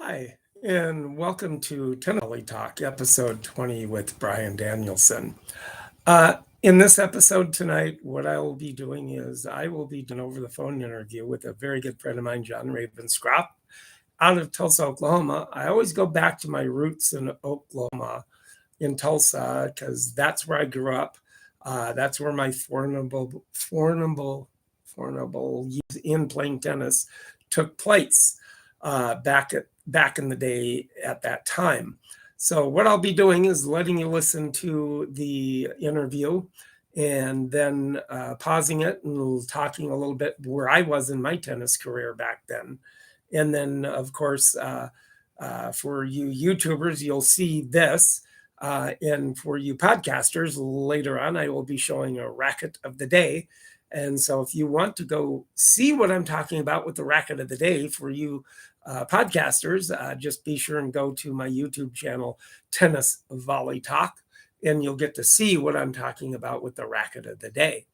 Hi, and welcome to Tennis Talk, episode 20 with Brian Danielson. In this episode tonight, what I will be doing is I will be doing over the phone interview with a very good friend of mine, John Ravenscroft, out of Tulsa, Oklahoma. I always go back to my roots in Oklahoma, in Tulsa, because that's where I grew up. That's where my formidable years in playing tennis took place back in the day at that time. So what I'll be doing is letting you listen to the interview and then pausing it and talking a little bit where I was in my tennis career back then. And then, of course, for you YouTubers, you'll see this. And for you podcasters, later on, I will be showing a racket of the day. And so if you want to go see what I'm talking about with the racket of the day for you podcasters, just be sure and go to my YouTube channel, Tennis Volley Talk, and you'll get to see what I'm talking about with the racket of the day.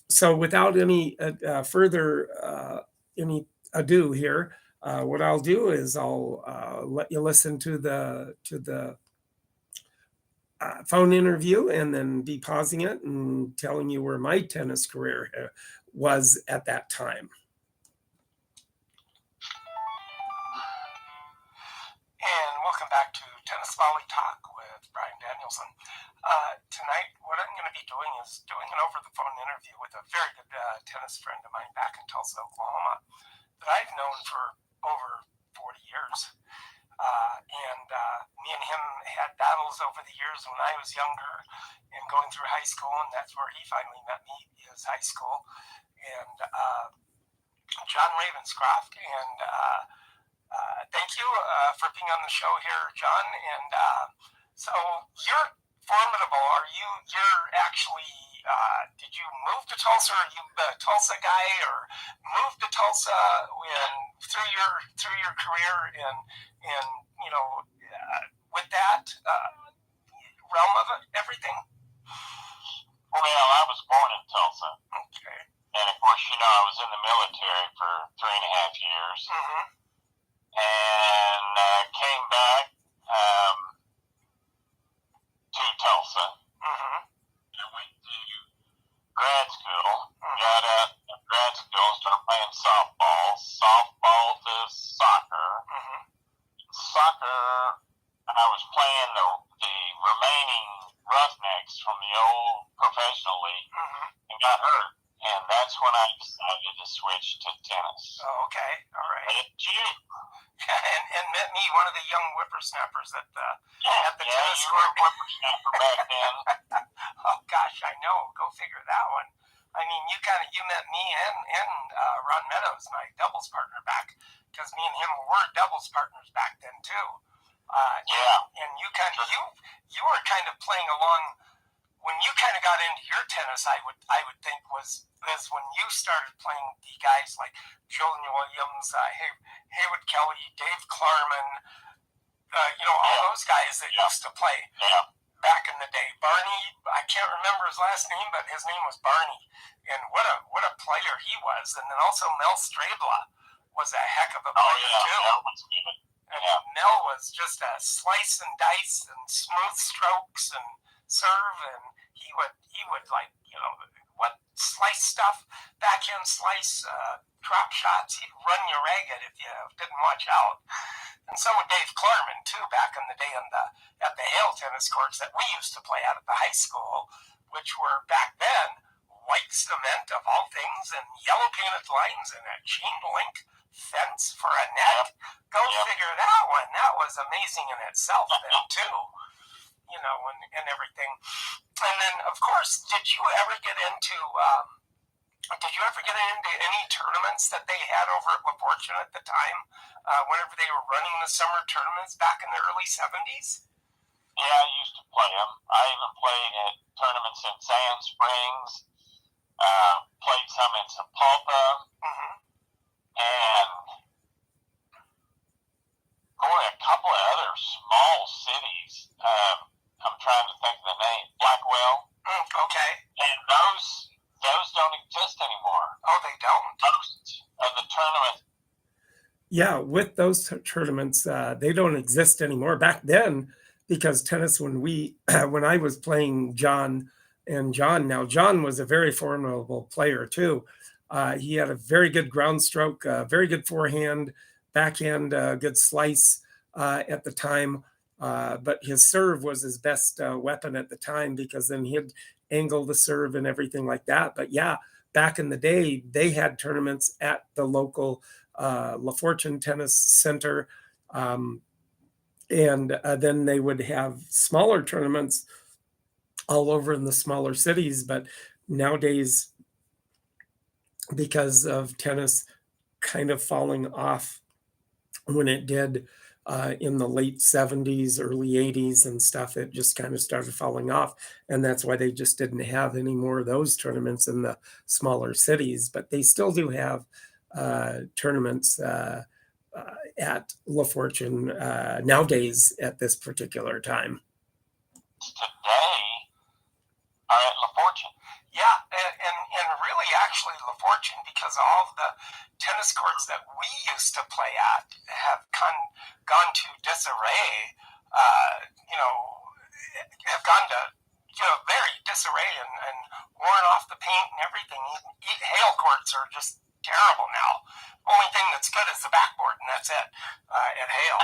So without any further any ado here, what I'll do is I'll let you listen to the phone interview and then be pausing it and telling you where my tennis career was at that time. And welcome back to Tennis Volley Talk with Brian Danielson. Tonight, what I'm going to be doing is doing an over-the-phone interview with a very good tennis friend of mine back in Tulsa, Oklahoma, that I've known for over 40 years. Me and him had battles over the years when I was younger and going through high school, and that's where he finally met me, is high school. And John Ravenscroft, and thank you for being on the show here, John. And so you're formidable. You're actually, did you move to Tulsa? Are you a Tulsa guy, or moved to Tulsa through your career? And you know, with that realm of everything? Well, I was born in Tulsa. Okay. And of course, I was in the military for 3.5 years. Mm-hmm. And came back to Tulsa. Mm-hmm. I went to grad school. Got out of grad school, started playing softball. Softball to soccer. Mm-hmm. Soccer, I was playing the remaining Roughnecks from the old professional league, and got hurt. And that's when I decided to switch to tennis. Oh, okay. All right. And you? and met me, one of the young whippersnappers at the tennis court. You were a whippersnapper back then. Oh gosh, I know. Go figure that one. I mean, you met me and Ron Meadows, my doubles partner back, because me and him were doubles partners back then too. And you were kind of playing along when you kind of got into your tennis. I would think was when you started playing the guys like Julian Williams, Haywood Kelly, Dave Klarman, all those guys that used to play back in the day. Barney, I can't remember his last name, but his name was Barney, and what a player he was. And then also Mel Strabla was a heck of a player too. Mel was good. And Mel was just a slice and dice and smooth strokes and serve, and he would like, what slice stuff, backhand slice, drop shots. He'd run you ragged if you didn't watch out. And so would Dave Klarman too, back in the day at the Hale tennis courts that we used to play out at the high school, which were back then white cement of all things and yellow painted lines and a chain link fence for a net. Go figure that one. That was amazing in itself then too, and everything. And then, of course, did you ever get into any tournaments that they had over at La Fortune at the time, whenever they were running the summer tournaments back in the early 70s? Yeah, I used to play them. I even played at tournaments in Sand Springs, played some in Sapulpa, and a couple of other small cities. I'm trying to think of the name. Blackwell. Okay. And those don't exist anymore. Oh, they don't? Most of the tournaments Yeah, with those tournaments, they don't exist anymore. Back then, because tennis, when we when I was playing John and John, now John was a very formidable player too. He had a very good ground stroke, very good forehand, backhand, good slice at the time. But his serve was his best weapon at the time because then he'd angle the serve and everything like that. But yeah, back in the day, they had tournaments at the local La Fortune Tennis Center. Um, and then they would have smaller tournaments all over in the smaller cities. But nowadays, because of tennis kind of falling off when it did in the late 70s, early 80s and stuff, it just kind of started falling off. And that's why they just didn't have any more of those tournaments in the smaller cities. But they still do have tournaments at La Fortune nowadays at this particular time. Today are at La Fortune. Yeah, and really actually La Fortune, because all of the tennis courts that we used to play at have gone to disarray, have gone to very disarray and worn off the paint and everything. Hale courts are just terrible now. Only thing that's good is the backboard, and that's it at Hale.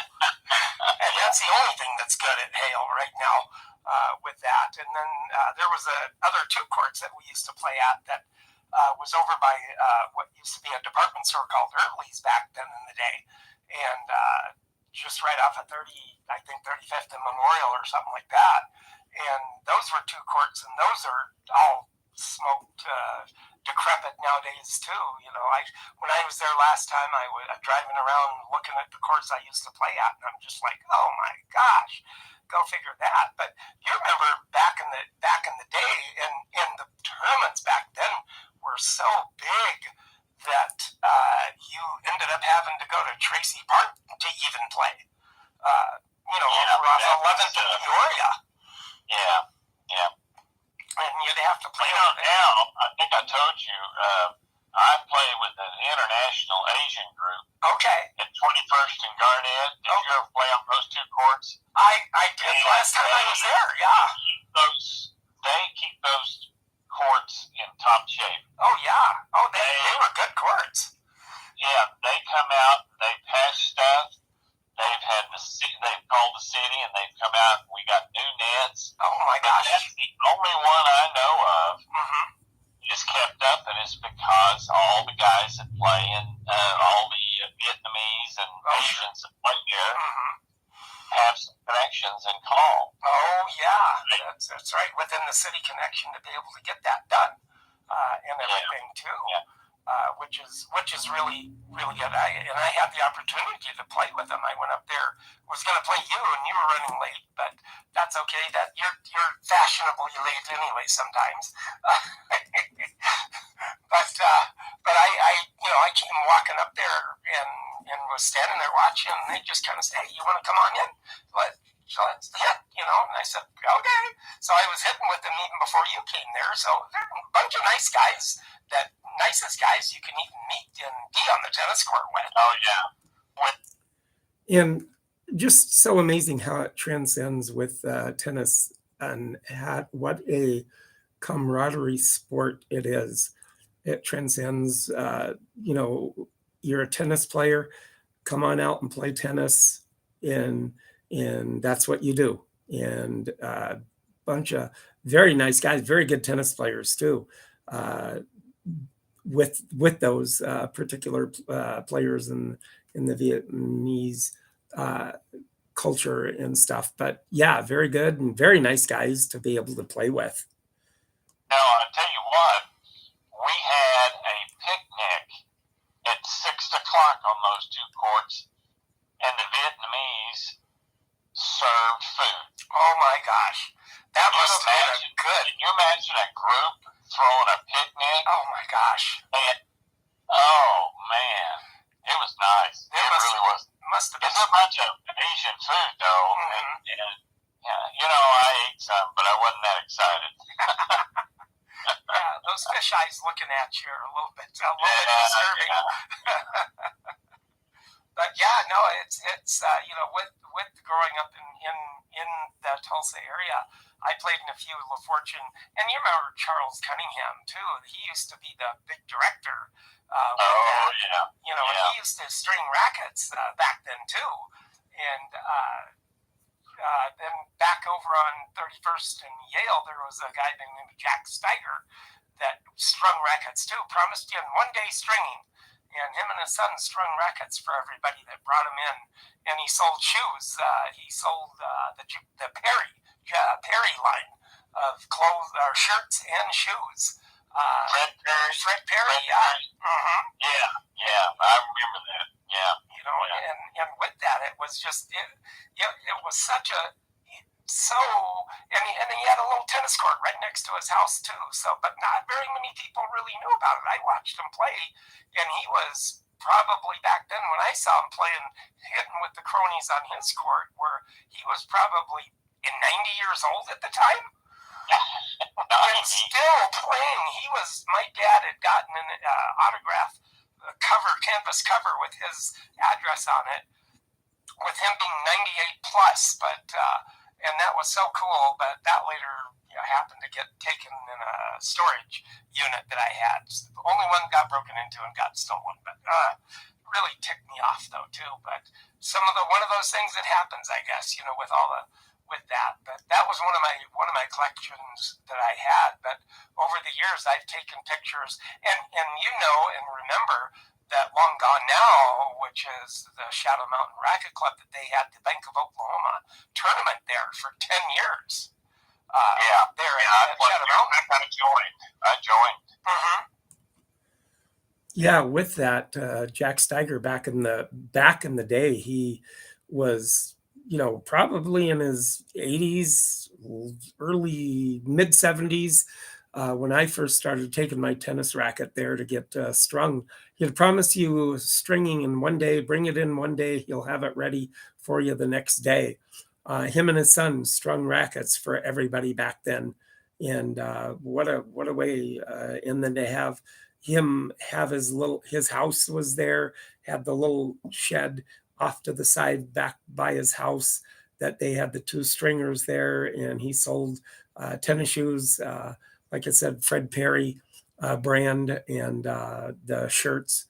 And that's the only thing that's good at Hale right now with that. And then there was other two courts that we used to play at that was over by what used to be a department store called Early's back then in the day. And just right off of 35th and Memorial or something like that. And those were two courts, and those are all smoked, decrepit nowadays too. When I was there last time, I was driving around looking at the courts I used to play at, and I'm just like, oh my gosh, go figure that. But you remember back in the day, and the tournaments back then were so big that you ended up having to go to Tracy Park to even play. Off 11th and Peoria. Yeah. And you'd have to play. Now, I think I told you, I play with an international Asian group. Okay. At 21st and Garnett. Did you ever play on those two courts? I did last time I was there, yeah. They keep those courts in top shape. Oh, yeah. Oh, they were good courts. Yeah, they come out, they patch stuff. They've called the city, and they've come out, and we got new nets. Oh, my gosh. That's the only one I know of is kept up, and it's because all the guys that play in, all the Vietnamese and Asians that play here have some connections and call. Oh, yeah. That's right. Within the city connection to be able to get that done and everything, too. Yeah. Which is really, really good. I had the opportunity to play with them. I went up there, was going to play you, and you were running late, but that's okay. That you're fashionably late anyway sometimes. But I came walking up there and was standing there watching, and they just kind of said, "Hey, you want to come on in? Let's hit," and I said, "Okay." So I was hitting with them even before you came there. So they're a bunch of nice guys, nicest guys you can even meet and be on the tennis court with. Oh, yeah. And just so amazing how it transcends with tennis and what a camaraderie sport it is. It transcends, you're a tennis player, come on out and play tennis, and that's what you do. And a bunch of very nice guys, very good tennis players too, with those particular players in the Vietnamese culture and stuff. But yeah, very good and very nice guys to be able to play with. Now, I'll tell you what, we had a picnic at 6 o'clock on those two courts, and the Vietnamese served food. Oh my gosh. That must have been good. Can you imagine a group throwing a picnic? Oh my gosh. Oh man. It was nice. It really was. Must have been. It's a bunch of Asian food though. And I ate some, but I wasn't that excited. Yeah, those fish eyes looking at you are a little bit disturbing. Yeah. But yeah, no, it's with growing up in the Tulsa area, I played in a few La Fortune, and you remember Charles Cunningham too. He used to be the big director. Yeah. And he used to string rackets back then too, and then back over on 31st and Yale, there was a guy named Jack Steiger that strung rackets too. Promised you in one day stringing. And him and his son strung rackets for everybody that brought him in. And he sold shoes. He sold the Perry line of clothes, or shirts and shoes. Fred Perry, yeah. Mm-hmm. Yeah, I remember that. Yeah. And with that, it was just, it was such a, and he had a little tennis court right next to his house too. So, but not very many people really knew about it. I watched him play, and he was probably back then when I saw him playing, hitting with the cronies on his court, where he was probably 90 years old at the time. And still playing. My dad had gotten an autograph canvas cover with his address on it, with him being 98 plus, but and that was so cool. But that later happened to get taken in a storage unit that I had. The only one got broken into and got stolen, but really ticked me off though too. But one of those things that happens, I guess, with that. But that was one of my collections that I had. But over the years, I've taken pictures, and remember that Long Gone Now, which is the Shadow Mountain Racquet Club, that they had the Bank of Oklahoma tournament there for 10 years. There at Shadow Mountain. I joined. Mm-hmm. Yeah, with that, Jack Steiger back in the day, he was, probably in his 80s, early mid 70s. When I first started taking my tennis racket there to get strung, he'd promise you stringing in one day, bring it in one day, he'll have it ready for you the next day. Him and his son strung rackets for everybody back then, and what a way! And then to have him have his house was there, had the little shed off to the side back by his house that they had the two stringers there, and he sold tennis shoes. Like I said, Fred Perry brand, and the shirts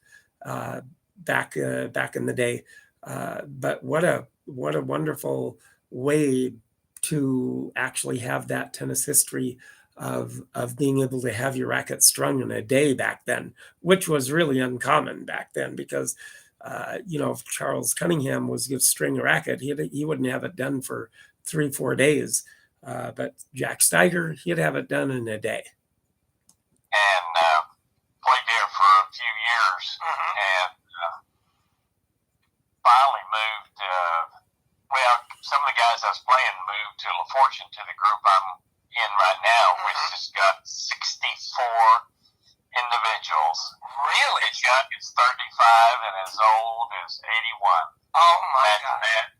back in the day. But what a wonderful way to actually have that tennis history of being able to have your racket strung in a day back then, which was really uncommon back then, because if Charles Cunningham was going to string a racket, he wouldn't have it done for 3-4 days. But Jack Steiger, he'd have it done in a day. And played there for a few years, and finally moved. Some of the guys I was playing moved to La Fortune, to the group I'm in right now, which has got 64 individuals. Really? As young as 35 and as old as 81. Oh my God.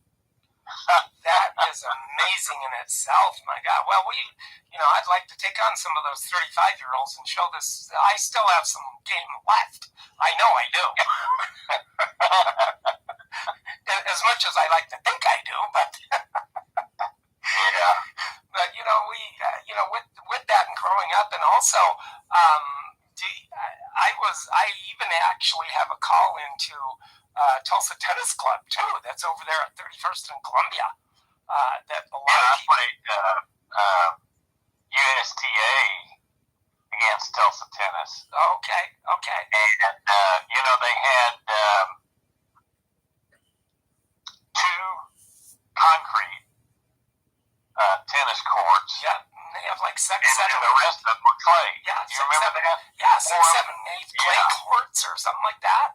That is amazing in itself, my God. Well, I'd like to take on some of those 35-year-olds and show this. I still have some game left. I know I do. As much as I like to think I do, but yeah. But with that and growing up, and also, I even actually have a call into Tulsa Tennis Club too. That's over there at 31st and Columbia. That a lot of I played USTA against Tulsa Tennis. Okay. And they had 2 concrete tennis courts. Yeah, they have like 6, 7. And the rest of them were clay. Yeah, you remember that? Yeah, 6, 7, 8 clay courts or something like that.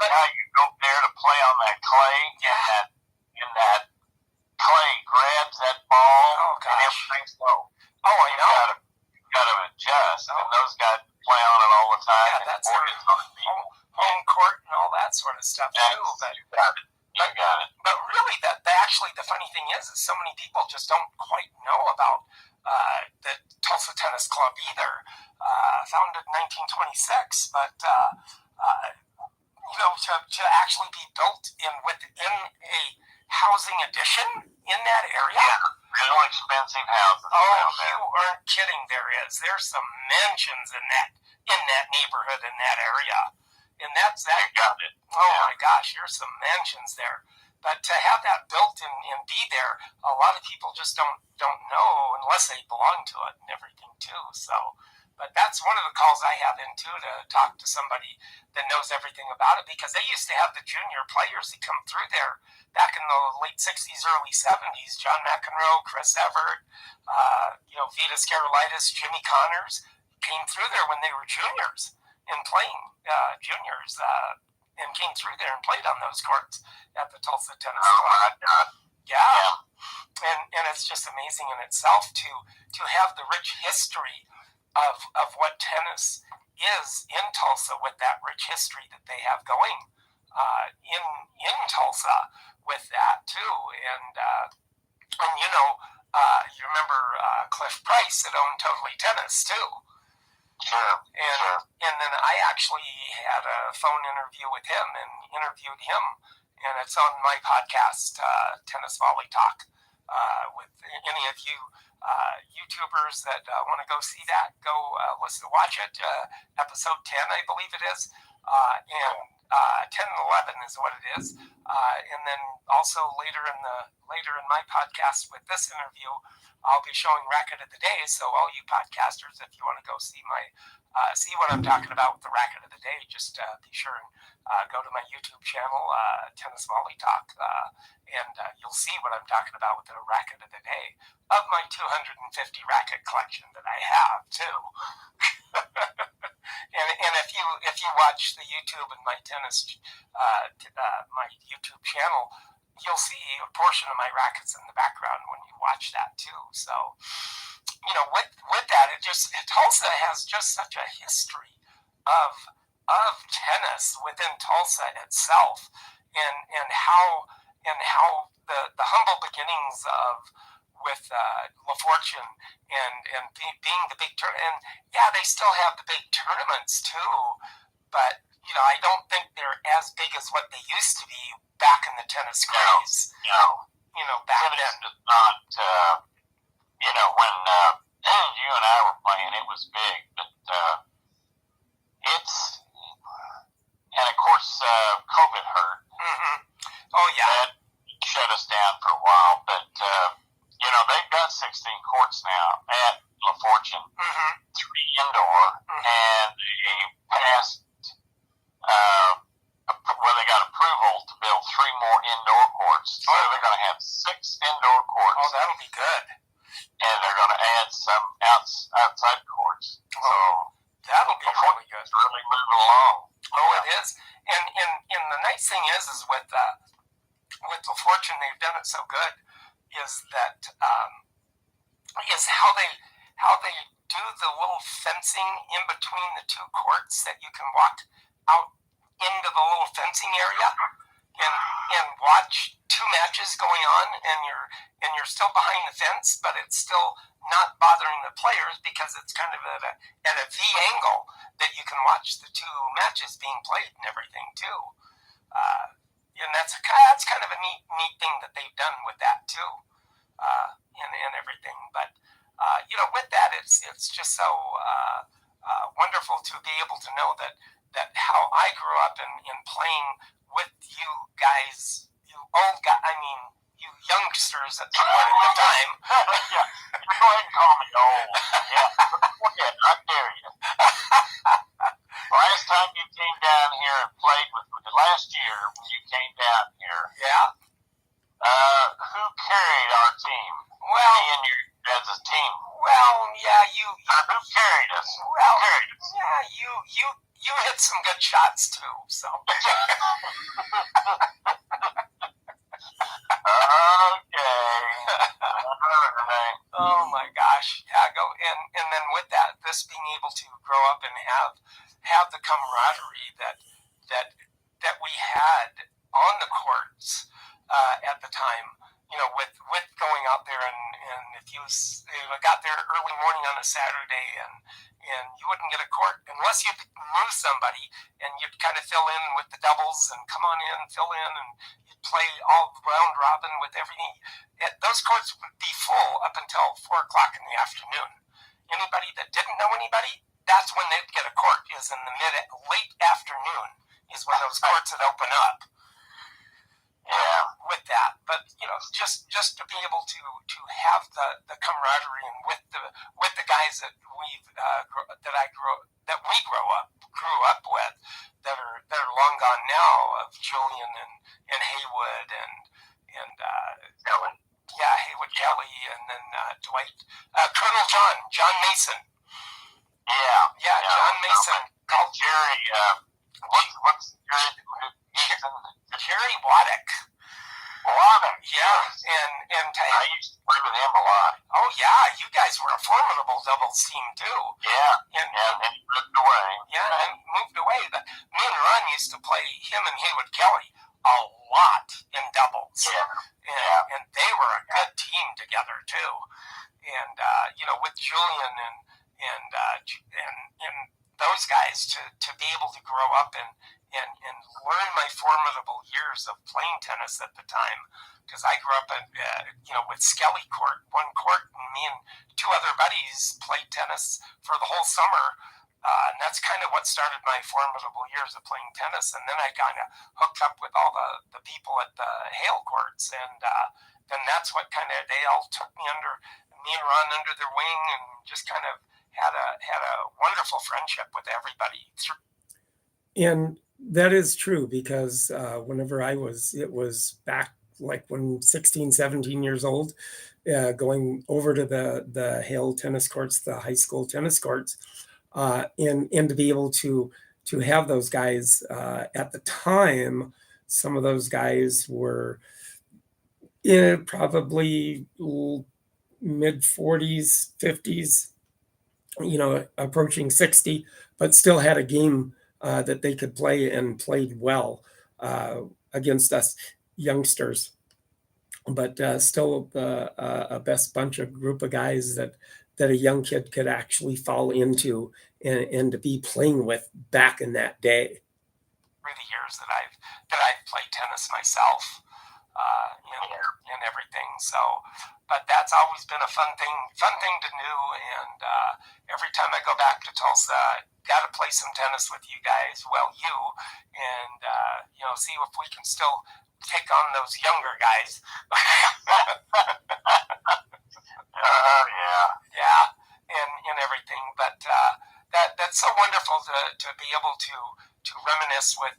But you go there to play on that clay, and that clay grabs that ball, and everything's low. Oh, I know. You got to adjust, and those guys play on it all the time. Yeah, that's home court and all that sort of stuff too. But you got it. But really, actually the funny thing is so many people just don't quite know about the Tulsa Tennis Club either. Founded in 1926, but to actually be built within a housing addition in that area. Yeah, real expensive houses. You aren't kidding. There's some mansions in that neighborhood in that area, and that's that. You got it. Oh my gosh, there's some mansions there. But to have that built and be there, a lot of people just don't know unless they belong to it and everything too. So, but that's one of the calls I have in too, to talk to somebody that knows everything about it, because they used to have the junior players that come through there back in the late 60s, early 70s. John McEnroe, Chris Evert, Vitas Gerulaitis, Jimmy Connors came through there when they were juniors and playing juniors. And came through there and played on those courts at the Tulsa Tennis Club. Oh my God! Yeah, and it's just amazing in itself to have the rich history of what tennis is in Tulsa, with that rich history that they have going in Tulsa with that too. And you remember Cliff Price that owned Totally Tennis too. Sure. And then I actually had a phone interview with him and interviewed him, and it's on my podcast, Tennis Volley Talk. With any of you YouTubers that want to go see that, go watch it. Episode 10, I believe it is, and 10 and 11 is what it is. And then also later in my podcast with this interview, I'll be showing Racket of the Day. So all you podcasters, if you want to go see see what I'm talking about with the Racket of the Day, just be sure and go to my YouTube channel, Tennis Volley Talk, and you'll see what I'm talking about with the Racket of the Day of my 250 racket collection that I have too. And if you watch the YouTube and my my YouTube channel, you'll see a portion of my rackets in the background when you watch that too. So, with that, Tulsa has just such a history of tennis within Tulsa itself, and how the humble beginnings with LaFortune and being the big and yeah, they still have the big tournaments too, but I don't think they're as big as what they used to be back in the tennis craze. No. Back Tennis then. is not, when you and I were playing, it was big, but and of course, COVID hurt. Mm-hmm. Oh yeah. That shut us down for a while, but they've got 16 courts now at LaFortune, 3 indoor, and they passed. They got approval to build 3 more indoor courts. So they're going to have 6 indoor courts. Oh, that'll be good. And they're going to add some outside courts. So that'll be really good. It's really moving along. Oh, it is. And the nice thing is with LaFortune, they've done it so good, is that is how they do the little fencing in between the 2 courts, that you can walk out into the little fencing area and watch 2 matches going on, and you're still behind the fence, but it's still not bothering the players, because it's kind of at a V angle that you can watch the 2 matches being played and everything too. And that's kind of a neat thing that they've done with that too, and everything. But with that, it's just so wonderful to be able to know that how I grew up in playing with you guys, you old guys, you youngsters at the time. Yeah, go ahead and call me old. Yeah, go ahead, I dare you. Last time you came down here and played with me, last year when you came down here, who carried our team? Well, me and you as a team. Well, yeah, you who carried us? Well, Who carried us? yeah, you hit some good shots too. So. Okay. Oh my gosh, yeah, and then with that, this being able to grow up and have the camaraderie that we had on the courts at the time, with going out there, and if you got there early morning on a Saturday, and you wouldn't get a court unless you'd move somebody, and you'd kind of fill in with the doubles and come on in, fill in, and you'd play all round robin with everything. Those courts would be full up until 4:00 in the afternoon. Anybody that didn't know anybody, that's when they'd get a court, is in the late afternoon is when those courts would open up. Yeah, with that, but just to be able to have the camaraderie, and with the guys that we grew up with, that are long gone now, of Julian and Haywood and Haywood Kelly, and then Dwight, Colonel John Mason. Yeah, John Mason. Called Jerry. What's Jerry Waddick. Yeah, and I used to play with him a lot. Oh yeah, you guys were a formidable doubles team too. Yeah, and he moved away. Yeah, and moved away. But me and Ron used to play him and Haywood Kelly a lot in doubles. Yeah, and they were a good team together too. And with Julian and those guys, to be able to grow up and learn my formidable years of playing tennis at the time, because I grew up with Skelly Court, one court, and me and two other buddies played tennis for the whole summer, and that's kind of what started my formidable years of playing tennis. And then I kind of hooked up with all the people at the Hale courts, and then that's what they all took me and Ron under their wing, and just kind of had a wonderful friendship with everybody. And that is true, because whenever it was back like when 16, 17 years old, going over to the Hale tennis courts, the high school tennis courts, and to be able to have those guys at the time. Some of those guys were probably mid 40s, 50s, approaching 60, but still had a game that they could play, and played well against us youngsters. But still a best group of guys that a young kid could actually fall into and to be playing with back in that day. For the years that I've played tennis myself, and everything. So, but that's always been a fun thing to do. And every time I go back to Tulsa, got to play some tennis with you guys. Well, and see if we can still take on those younger guys. Yeah, and everything. But that's so wonderful to be able to reminisce with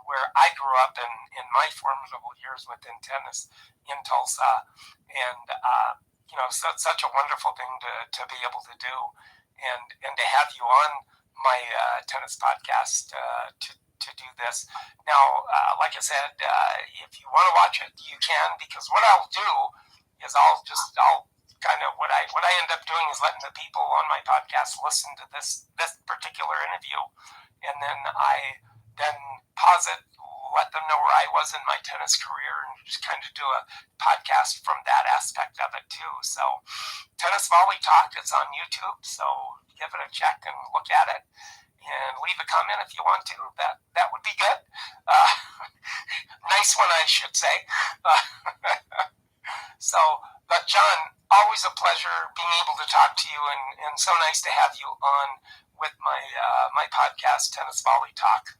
where I grew up in my formidable years within tennis in Tulsa, and such a wonderful thing to be able to do, and to have you on my tennis podcast to do this. Now, like I said, if you want to watch it, you can, because what I'll do is I'll kind of what I end up doing is letting the people on my podcast listen to this particular interview, and then I pause it, let them know where I was in my tennis career, and just kind of do a podcast from that aspect of it too. So, Tennis Volley Talk, it's on YouTube, so give it a check and look at it, and leave a comment if you want to. That would be good. Nice one, I should say. So, but John, always a pleasure being able to talk to you, and so nice to have you on with my podcast, Tennis Volley Talk.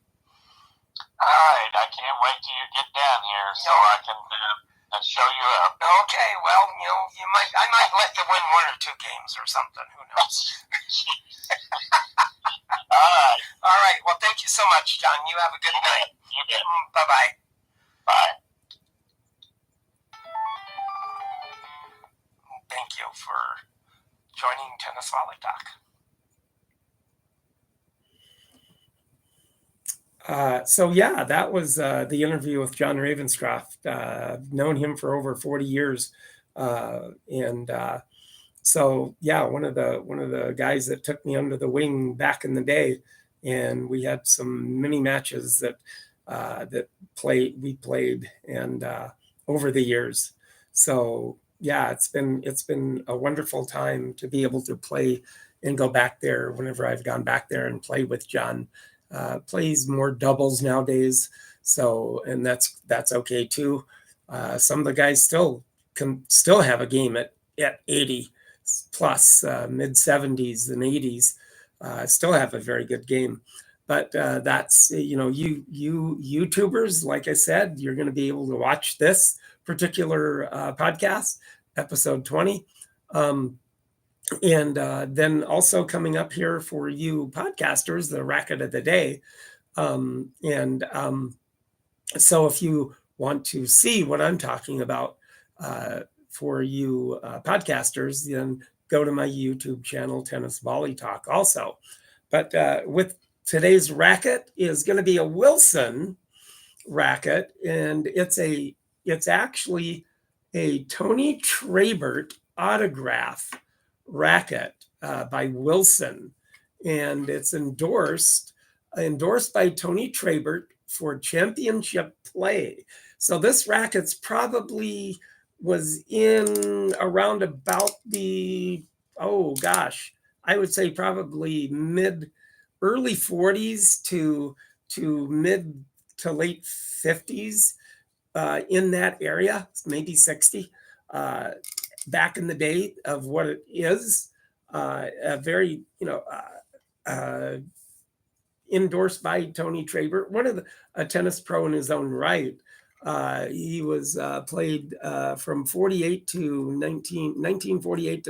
All right, I can't wait till you get down here so I can show you up. Okay, well, I might let you win one or two games or something. Who knows? All right. Well, thank you so much, John. You have a good night. You bet. Bye-bye. Bye. Thank you for joining Tennis Volley Talk. That was the interview with John Ravenscroft. I've known him for over 40 years, one of the guys that took me under the wing back in the day, and we had some mini matches that we played and over the years. So yeah, it's been a wonderful time to be able to play and go back there whenever I've gone back there and play with John. Plays more doubles nowadays, so and that's okay too. Some of the guys can have a game at 80 plus, mid 70s and 80s, still have a very good game. But that's, you YouTubers, like I said, you're going to be able to watch this particular podcast, episode 20. And then also coming up here for you podcasters, the racket of the day. So if you want to see what I'm talking about for you podcasters, then go to my YouTube channel, Tennis Volley Talk also. But with today's racket is going to be a Wilson racket, and it's actually a Tony Trabert autograph racket by Wilson, and it's endorsed by Tony Trabert for championship play. So this racket's probably was in around about the, I would say probably early 40s to mid to late 50s, in that area, maybe 60, back in the day of what it is, a very, endorsed by Tony Trabert, one of a tennis pro in his own right. He was played from 1948 to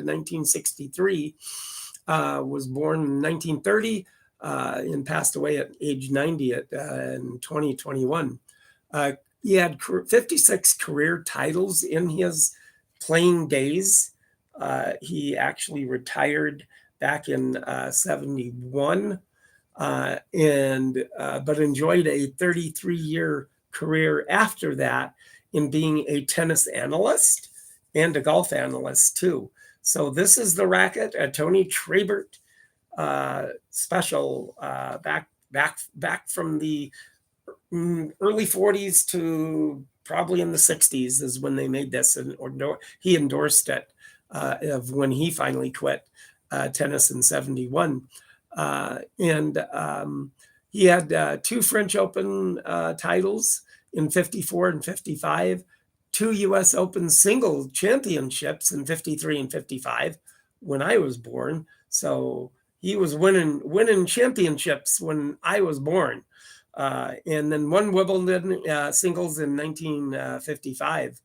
1963, was born in 1930, and passed away at age 90 in 2021. He had 56 career titles in his playing days. He actually retired back in 71, but enjoyed a 33-year career after that in being a tennis analyst and a golf analyst too. So this is the racket, a Tony Trabert special, back from the early 40s to probably in the 60s is when they made this, and he endorsed it of when he finally quit tennis in 71. He had 2 French Open titles in 54 and 55, 2 U.S. Open single championships in 53 and 55 when I was born. So he was winning championships when I was born. And then 1 Wimbledon singles in 1955.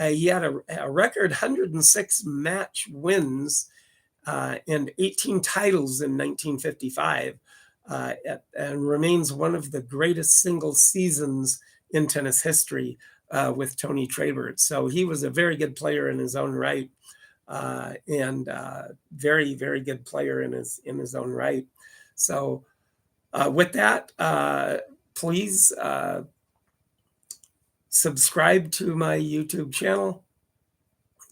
He had a record 106 match wins and 18 titles in 1955, and remains one of the greatest single seasons in tennis history with Tony Trabert. So he was a very good player in his own right, and very, very good player in his own right. So with that, please subscribe to my YouTube channel,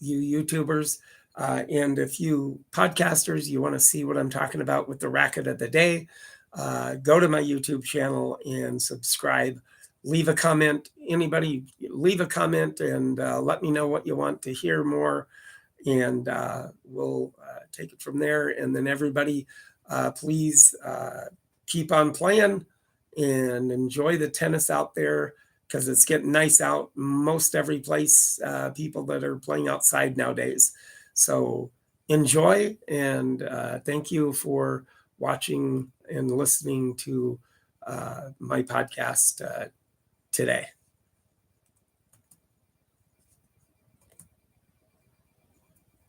you YouTubers. And if you podcasters, you want to see what I'm talking about with the racket of the day, go to my YouTube channel and subscribe. Leave a comment. Anybody, leave a comment and let me know what you want to hear more. And we'll take it from there. And then everybody, please keep on playing and enjoy the tennis out there, because it's getting nice out most every place, people that are playing outside nowadays. So enjoy, and thank you for watching and listening to my podcast today.